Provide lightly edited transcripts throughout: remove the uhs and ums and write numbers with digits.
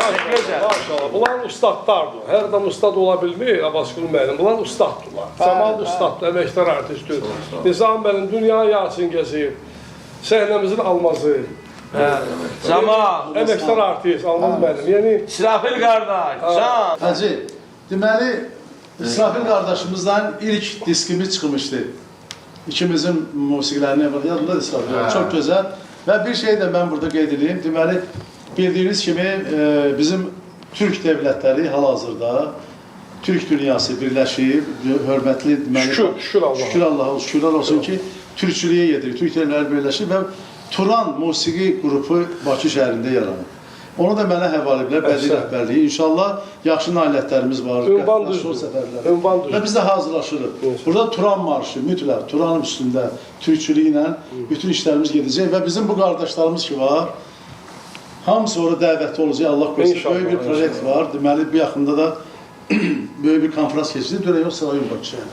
Maşallah. Bunlar ustadlardır. Hər adam ustad ola bilmir, Abbasqulu müəllim. Bunlar ustaddırlar. Cəmal ustaddır, əməkdar artistdir. Nizam müəllim dünya yasin gəzir. Səhnəmizin almazı. Cəmal. Əməkdar artist, Almaz müəllim. Yəni İsrafil qardaş, can. Hacı, deməli, İsrafil qardaşımızdan ilk diskimiz çıxmışdı. İkimizin musiqilərini yapıldı. Yadındadır İsrafil. Çok güzel. Ve bir şey de ben burada qeyd edeyim. Deməli, bildiğiniz kimi bizim Türk devletleri hal-hazırda Türk dünyası birləşib, hörmətli deməli, şükür olsun ki, Türkçülüyə yedirir. Türk devletleri birləşib və Turan musiqi qrupu Bakı şəhərində yaranır. Onu da mənə həvalə ediblər, bədii rəhbərliyi. İnşallah yaxşı nailiyyətlərimiz var. Ünvan düzdür. Və biz də hazırlaşırıq. Burada Turan marşı, mütləq, Turanın üstündə türkçülüyü ilə bütün işlərimiz gedəcək və bizim bu qardaşlarımız ki var, hamısı orada dəvətli olacaq, Allah qoysun. Böyük bir proyekt var. Deməli, bu yaxında da böyük bir konferans keçirir. Dörə yox, Sarayın Bakı şəhəri.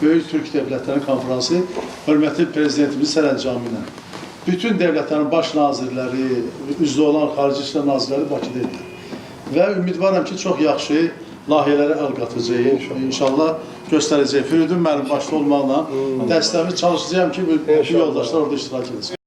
Böyük Türk Devlətlərinin konferansı, hörmətli prezidentimiz sərəncamı ilə. Bütün devletlerin baş nazirləri, üzvü olan xarici işlər nazirləri Bakıdaydılar. Və ümidvaram ki, çox yaxşı layihələrə əl qatacağıq. İnşallah göstərəcək. Firidun mənim başda olmaqla dəstəmiz çalışacağım ki, bu yoldaşlar orada iştirak edəcək.